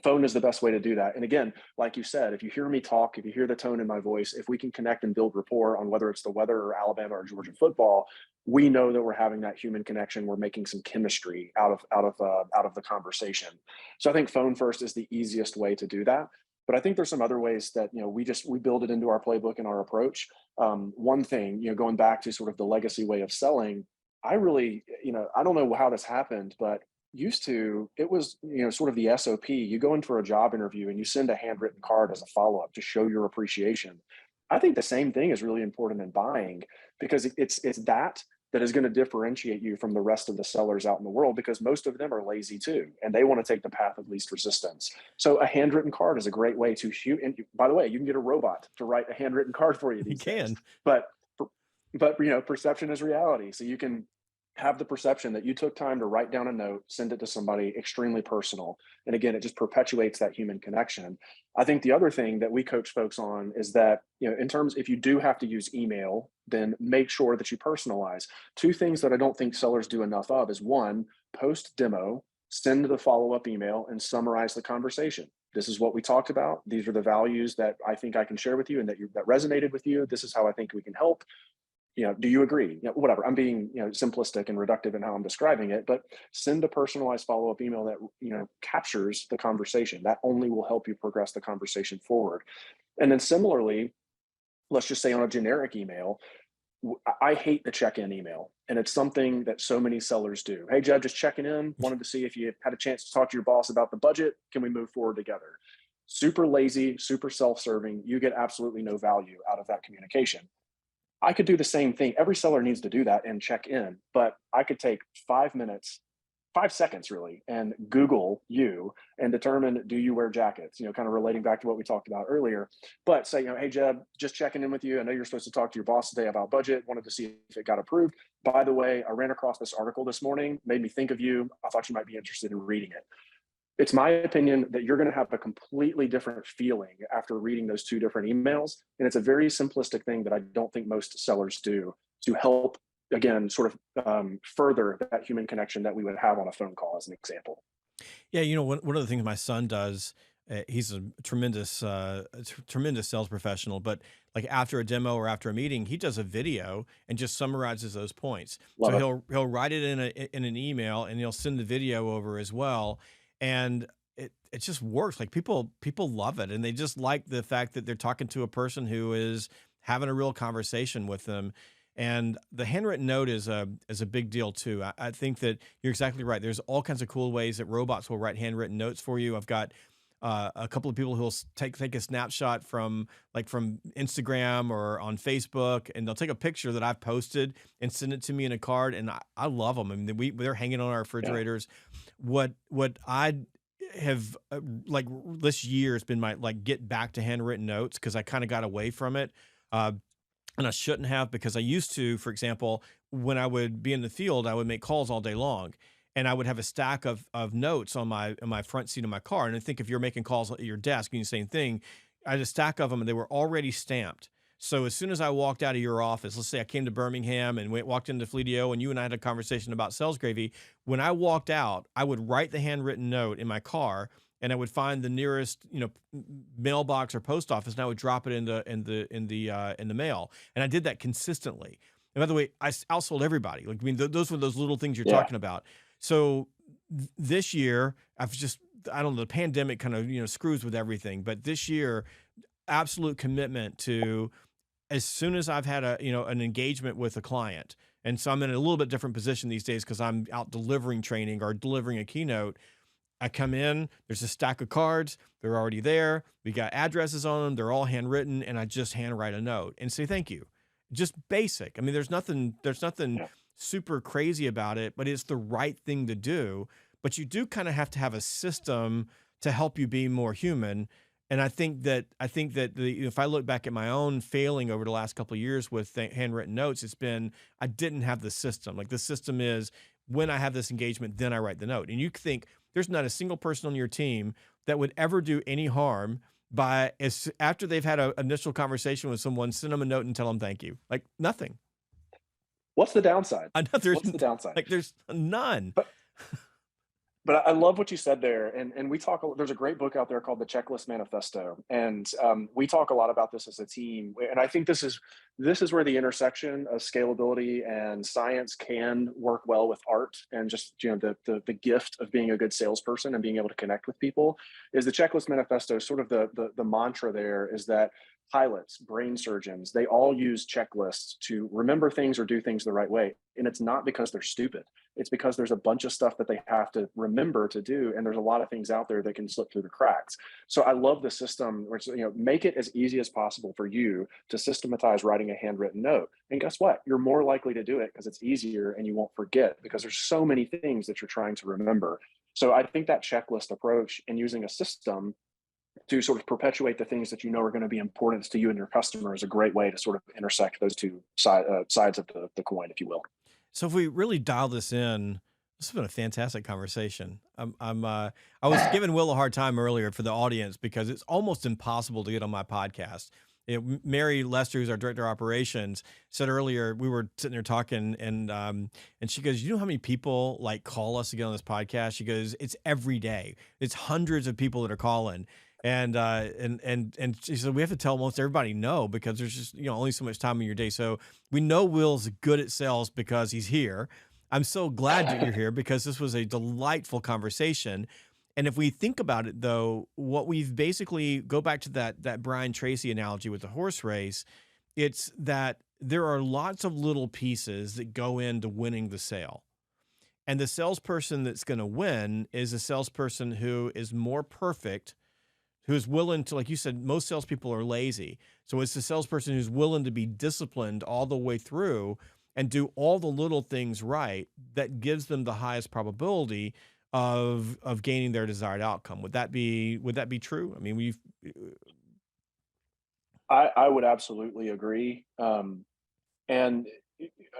Phone is the best way to do that. And again, like you said, if you hear me talk, if you hear the tone in my voice, if we can connect and build rapport on whether it's the weather or Alabama or Georgia football, we know that we're having that human connection. We're making some chemistry out of the conversation. So I think phone first is the easiest way to do that. But I think there's some other ways that we build it into our playbook and our approach. One thing, going back to sort of the legacy way of selling, I really, I don't know how this happened, but used to, it was sort of the SOP. You go in for a job interview and you send a handwritten card as a follow-up to show your appreciation. I think the same thing is really important in buying, because it's that is going to differentiate you from the rest of the sellers out in the world, because most of them are lazy too and they want to take the path of least resistance. So a handwritten card is a great way to shoot. And by the way, you can get a robot to write a handwritten card for you You these days. can. But perception is reality. So you can have the perception that you took time to write down a note, send it to somebody, extremely personal. And again, it just perpetuates that human connection. I think the other thing that we coach folks on is that, in terms, if you do have to use email, then make sure that you personalize. Two things that I don't think sellers do enough of is, one, post demo, send the follow-up email and summarize the conversation. This is what we talked about. These are the values that I think I can share with you and that resonated with you. This is how I think we can help. Do you agree? Whatever. I'm being, simplistic and reductive in how I'm describing it, but send a personalized follow-up email that, captures the conversation. That only will help you progress the conversation forward. And then similarly, let's just say on a generic email, I hate the check-in email. And it's something that so many sellers do. Hey, Jeb, just checking in. Wanted to see if you had a chance to talk to your boss about the budget. Can we move forward together? Super lazy, super self-serving. You get absolutely no value out of that communication. I could do the same thing. Every seller needs to do that and check in, but I could take 5 minutes, 5 seconds really, and Google you and determine, do you wear jackets? Kind of relating back to what we talked about earlier. But say, hey, Jeb, just checking in with you. I know you're supposed to talk to your boss today about budget. Wanted to see if it got approved. By the way, I ran across this article this morning, made me think of you. I thought you might be interested in reading it. It's my opinion that you're going to have a completely different feeling after reading those two different emails. And it's a very simplistic thing that I don't think most sellers do to help, again, sort of further that human connection that we would have on a phone call, as an example. Yeah, one of the things my son does, he's a tremendous sales professional, but like after a demo or after a meeting, he does a video and just summarizes those points. So Love it. he'll write it in an email and he'll send the video over as well. And it just works. Like people love it, and they just like the fact that they're talking to a person who is having a real conversation with them. And the handwritten note is a big deal too. I think that you're exactly right. There's all kinds of cool ways that robots will write handwritten notes for you. I've got a couple of people who will take a snapshot from Instagram or on Facebook, and they'll take a picture that I've posted and send it to me in a card. And I love them. I mean, they're hanging on our refrigerators. Yeah. What I have this year has been my get back to handwritten notes, because I kind of got away from it. And I shouldn't have, because I used to, for example, when I would be in the field, I would make calls all day long, and I would have a stack of notes on my front seat of my car. And I think if you're making calls at your desk, you do the same thing. I had a stack of them, and they were already stamped. So as soon as I walked out of your office, let's say I came to Birmingham and walked into Fleetio, and you and I had a conversation about sales gravy. When I walked out, I would write the handwritten note in my car, and I would find the nearest, mailbox or post office, and I would drop it in the mail. And I did that consistently. And by the way, I outsold everybody. Those were those little things you're talking about. So this year, I don't know, the pandemic kind of, screws with everything. But this year, absolute commitment to, as soon as I've had an engagement with a client, and so I'm in a little bit different position these days because I'm out delivering training or delivering a keynote. I come in, there's a stack of cards, they're already there, we got addresses on them, they're all handwritten, and I just handwrite a note and say thank you. Just basic. I mean, there's nothing Yeah. super crazy about it, but it's the right thing to do. But you do kind of have to have a system to help you be more human. And I think that if I look back at my own failing over the last couple of years with handwritten notes, it's been, I didn't have the system. Like, the system is, when I have this engagement, then I write the note. And you think there's not a single person on your team that would ever do any harm by, after they've had an initial conversation with someone, send them a note and tell them thank you. Like, nothing. What's the downside? I know What's the downside? there's none. But I love what you said there, and we talk. There's a great book out there called The Checklist Manifesto, and we talk a lot about this as a team. And I think this is where the intersection of scalability and science can work well with art, and just the gift of being a good salesperson and being able to connect with people. Is the Checklist Manifesto sort of the mantra there is that pilots, brain surgeons, they all use checklists to remember things or do things the right way. And it's not because they're stupid. It's because there's a bunch of stuff that they have to remember to do. And there's a lot of things out there that can slip through the cracks. So I love the system where make it as easy as possible for you to systematize writing a handwritten note. And guess what? You're more likely to do it because it's easier and you won't forget, because there's so many things that you're trying to remember. So I think that checklist approach and using a system to sort of perpetuate the things that are going to be important to you and your customer is a great way to sort of intersect those two sides of the coin, if you will. So if we really dial this in, this has been a fantastic conversation. I was giving Will a hard time earlier for the audience because it's almost impossible to get on my podcast. Mary Lester, who's our director of operations, said earlier we were sitting there talking, and she goes, "You know how many people like call us to get on this podcast?" She goes, "It's every day. It's hundreds of people that are calling." And she said we have to tell most everybody no because there's just only so much time in your day. So we know Will's good at sales because he's here. I'm so glad that you're here because this was a delightful conversation. And if we think about it, though, what we've basically go back to that Brian Tracy analogy with the horse race, it's that there are lots of little pieces that go into winning the sale. And the salesperson that's going to win is a salesperson who is more perfect, who's willing to, like you said, most salespeople are lazy. So it's the salesperson who's willing to be disciplined all the way through and do all the little things right that gives them the highest probability of gaining their desired outcome. Would that be true? I mean, I would absolutely agree. And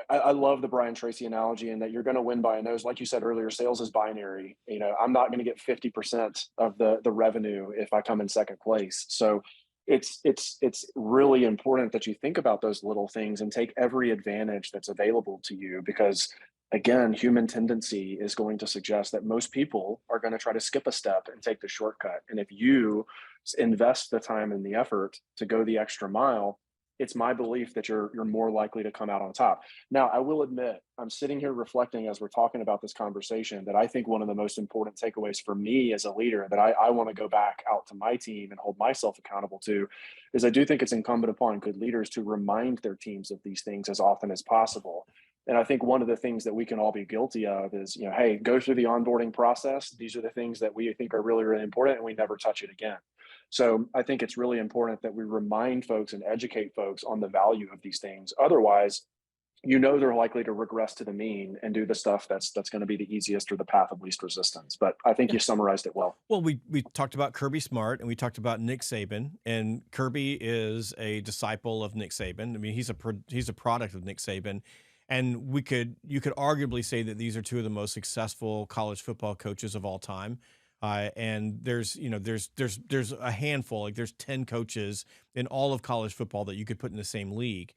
I love the Brian Tracy analogy in that you're going to win by a nose. Like you said earlier, sales is binary. I'm not going to get 50% of the revenue if I come in second place. So it's really important that you think about those little things and take every advantage that's available to you because again, human tendency is going to suggest that most people are going to try to skip a step and take the shortcut. And if you invest the time and the effort to go the extra mile, it's my belief that you're more likely to come out on top. Now, I will admit, I'm sitting here reflecting as we're talking about this conversation that I think one of the most important takeaways for me as a leader that I want to go back out to my team and hold myself accountable to is I do think it's incumbent upon good leaders to remind their teams of these things as often as possible. And I think one of the things that we can all be guilty of is, hey, go through the onboarding process. These are the things that we think are really, really important, and we never touch it again. So I think it's really important that we remind folks and educate folks on the value of these things. Otherwise, they're likely to regress to the mean and do the stuff that's going to be the easiest or the path of least resistance. But I think you summarized it well. Well, we talked about Kirby Smart and we talked about Nick Saban, and Kirby is a disciple of Nick Saban. I mean, he's a product of Nick Saban. And you could arguably say that these are two of the most successful college football coaches of all time. And there's a handful, like there's 10 coaches in all of college football that you could put in the same league.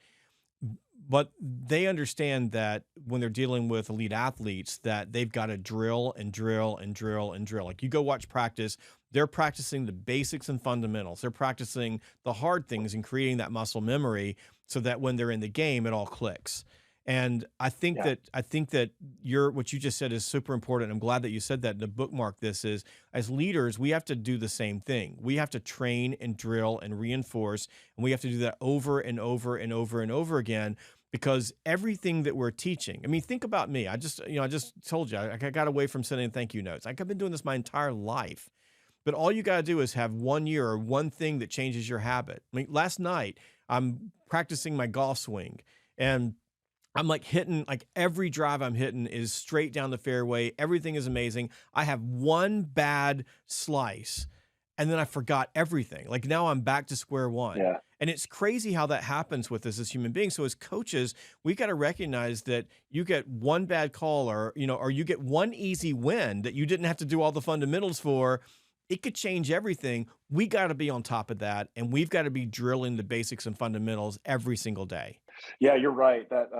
But they understand that when they're dealing with elite athletes, that they've got to drill and drill and drill and drill. Like you go watch practice, they're practicing the basics and fundamentals. They're practicing the hard things and creating that muscle memory so that when they're in the game, it all clicks. And I think that what you just said is super important. I'm glad that you said that. And to bookmark this is, as leaders, we have to do the same thing. We have to train and drill and reinforce, and we have to do that over and over and over and over again, because everything that we're teaching. I mean, think about me. I just told you I got away from sending thank you notes. I've been doing this my entire life. But all you got to do is have 1 year or one thing that changes your habit. I mean, last night I'm practicing my golf swing, and I'm like hitting, like every drive I'm hitting is straight down the fairway. Everything is amazing. I have one bad slice and then I forgot everything. Like now I'm back to square one. Yeah. And it's crazy how that happens with us as human beings. So as coaches, we got to recognize that you get one bad call or you get one easy win that you didn't have to do all the fundamentals for. It could change everything. We got to be on top of that. And we've got to be drilling the basics and fundamentals every single day. Yeah, you're right. That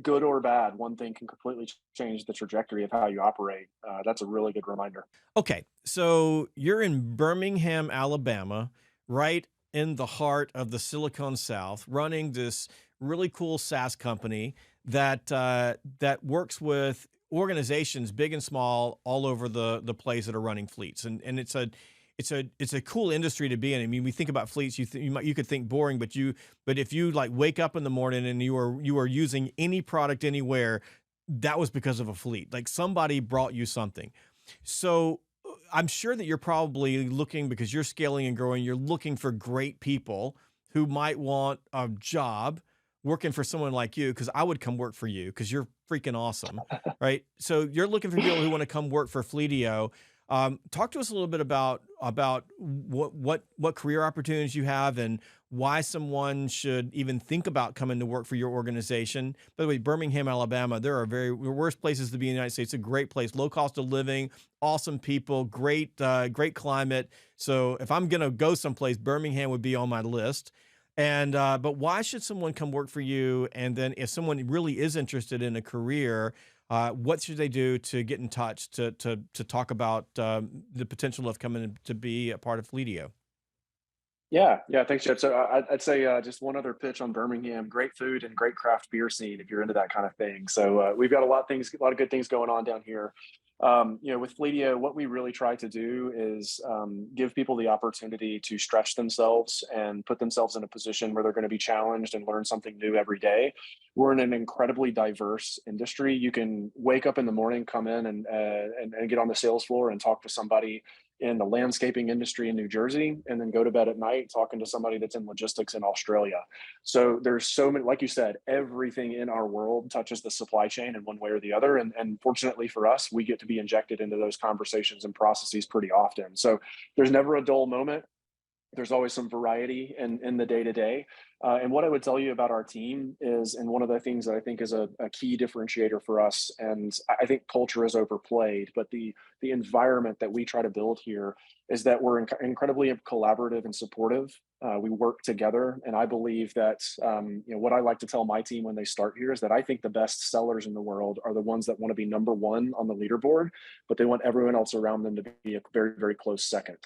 good or bad, one thing can completely change the trajectory of how you operate. That's a really good reminder. Okay, so you're in Birmingham, Alabama, right in the heart of the Silicon South, running this really cool SaaS company that works with organizations big and small all over the place that are running fleets, and it's a cool industry to be in. I mean, we think about fleets, you could think boring, but if you like wake up in the morning and you are using any product anywhere, that was because of a fleet. Like somebody brought you something. So I'm sure that you're probably looking, because you're scaling and growing, you're looking for great people who might want a job working for someone like you, because I would come work for you because you're freaking awesome, right? So you're looking for people who want to come work for Fleetio. Talk to us a little bit about what career opportunities you have and why someone should even think about coming to work for your organization. By the way, Birmingham, Alabama, there are very worst places to be in the United States. It's a great place, low cost of living, awesome people, great climate. So if I'm going to go someplace, Birmingham would be on my list. And but why should someone come work for you? And then if someone really is interested in a career, what should they do to get in touch to talk about the potential of coming to be a part of Fleetio? Yeah, thanks, Jeb. So I'd say just one other pitch on Birmingham: great food and great craft beer scene if you're into that kind of thing. So we've got a lot of good things going on down here. With Fleetio, what we really try to do is give people the opportunity to stretch themselves and put themselves in a position where they're going to be challenged and learn something new every day. We're in an incredibly diverse industry. You can wake up in the morning, come in and get on the sales floor and talk to somebody in the landscaping industry in New Jersey, and then go to bed at night talking to somebody that's in logistics in Australia. So there's so many, like you said, everything in our world touches the supply chain in one way or the other. And fortunately for us, we get to be injected into those conversations and processes pretty often. So there's never a dull moment. There's always some variety in the day to day. And what I would tell you about our team is, and one of the things that I think is a key differentiator for us, and I think culture is overplayed, but the environment that we try to build here is that we're incredibly collaborative and supportive. We work together, and I believe that what I like to tell my team when they start here is that I think the best sellers in the world are the ones that want to be number one on the leaderboard, but they want everyone else around them to be a very, very close second.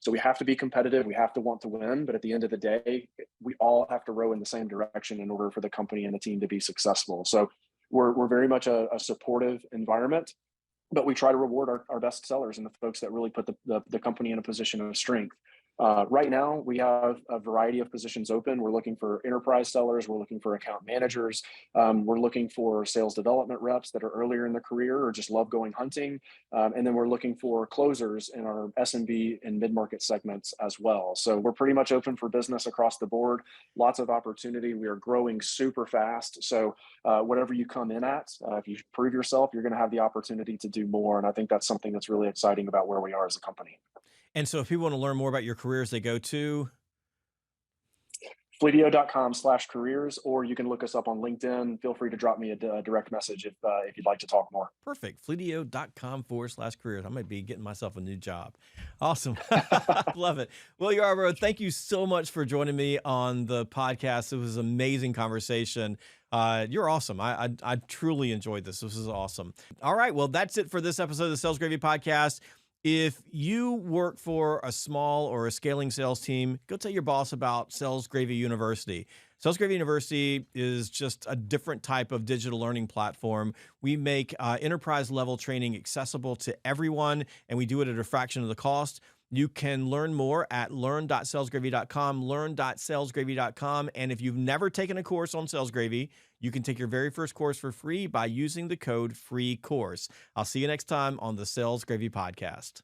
So we have to be competitive. We have to want to win. But at the end of the day, we all have to row in the same direction in order for the company and the team to be successful. So we're very much a supportive environment, but we try to reward our best sellers and the folks that really put the company in a position of strength. Right now, we have a variety of positions open. We're looking for enterprise sellers. We're looking for account managers. We're looking for sales development reps that are earlier in their career or just love going hunting. And then we're looking for closers in our SMB and mid-market segments as well. So we're pretty much open for business across the board. Lots of opportunity. We are growing super fast. So whatever you come in at, if you prove yourself, you're going to have the opportunity to do more. And I think that's something that's really exciting about where we are as a company. And so if people want to learn more about your careers, they go to Fleetio.com/careers, or you can look us up on LinkedIn. Feel free to drop me a direct message if you'd like to talk more. perfect. Fleetio.com/careers. I might be getting myself a new job. Awesome. Love it. Will Yarbrough, thank you so much for joining me on the podcast. It was an amazing conversation. You're awesome. I truly enjoyed this. This is awesome. All right. Well, that's it for this episode of the Sales Gravy Podcast. If you work for a small or a scaling sales team, go tell your boss about Sales Gravy University. Sales Gravy University is just a different type of digital learning platform. We make enterprise level training accessible to everyone, and we do it at a fraction of the cost. You can learn more at learn.salesgravy.com, learn.salesgravy.com. And if you've never taken a course on Sales Gravy, you can take your very first course for free by using the code FREECOURSE. I'll see you next time on the Sales Gravy Podcast.